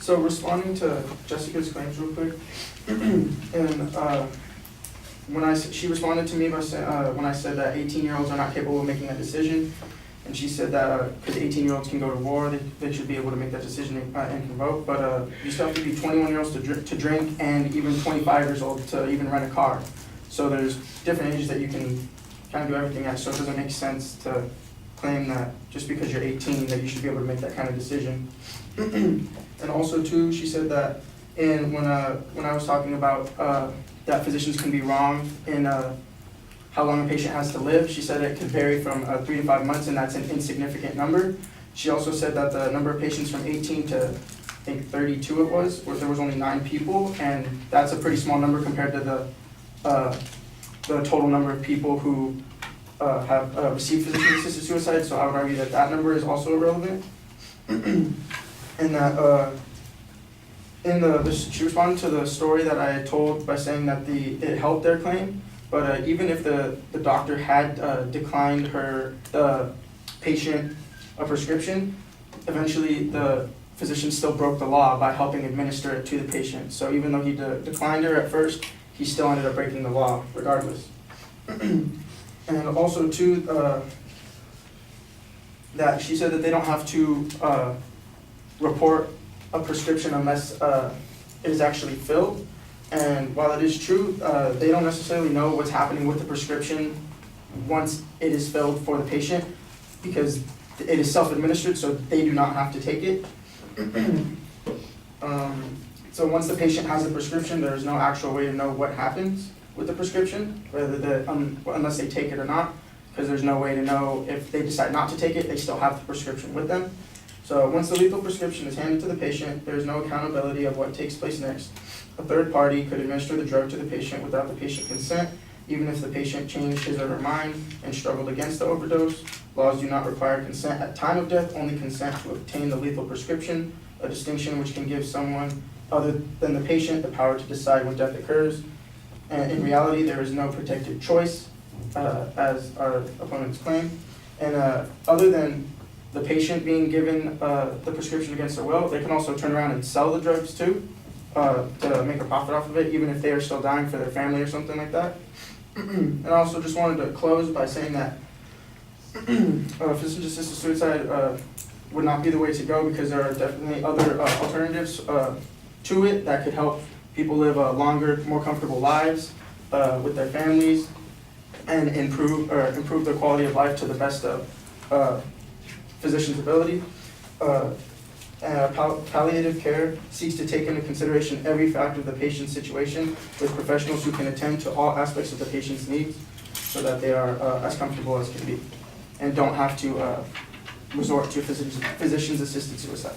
So responding to Jessica's claims real quick, and she responded to me by saying, when I said that 18-year-olds are not capable of making that decision, and she said that because 18-year-olds can go to war, they should be able to make that decision and can vote, but you still have to be 21-year-olds to drink, and even 25 years old to even rent a car. So there's different ages that you can kind of do everything at, so it doesn't make sense to claim that just because you're 18 that you should be able to make that kind of decision. And also too, she said that when I was talking about that physicians can be wrong in how long a patient has to live, she said it could vary from 3 to 5 months, and that's an insignificant number. She also said that the number of patients from 18 to I think 32 it was, where there was only 9 people, and that's a pretty small number compared to the total number of people who have received physician-assisted suicide. So I would argue that that number is also irrelevant. And that she responded to the story that I had told by saying that it helped their claim, but even if the doctor had declined the patient a prescription, eventually the physician still broke the law by helping administer it to the patient. So even though he declined her at first, he still ended up breaking the law regardless. And also too, that she said that they don't have to report a prescription unless it is actually filled. And while it is true, they don't necessarily know what's happening with the prescription once it is filled for the patient, because it is self-administered, so they do not have to take it. So once the patient has a prescription, there is no actual way to know what happens with the prescription, unless they take it or not, because there's no way to know if they decide not to take it, they still have the prescription with them. So once the lethal prescription is handed to the patient, there is no accountability of what takes place next. A third party could administer the drug to the patient without the patient consent, even if the patient changed his or her mind and struggled against the overdose. Laws do not require consent at time of death, only consent to obtain the lethal prescription, a distinction which can give someone other than the patient the power to decide when death occurs. And in reality, there is no protected choice, as our opponents claim. And other than the patient being given the prescription against their will, they can also turn around and sell the drugs too, to make a profit off of it, even if they are still dying for their family or something like that. And I also just wanted to close by saying that physician-assisted suicide would not be the way to go, because there are definitely other alternatives to it that could help people live longer, more comfortable lives with their families, and improve their quality of life to the best of physician's ability. Palliative care seeks to take into consideration every factor of the patient's situation with professionals who can attend to all aspects of the patient's needs so that they are as comfortable as can be and don't have to resort to physician's assisted suicide.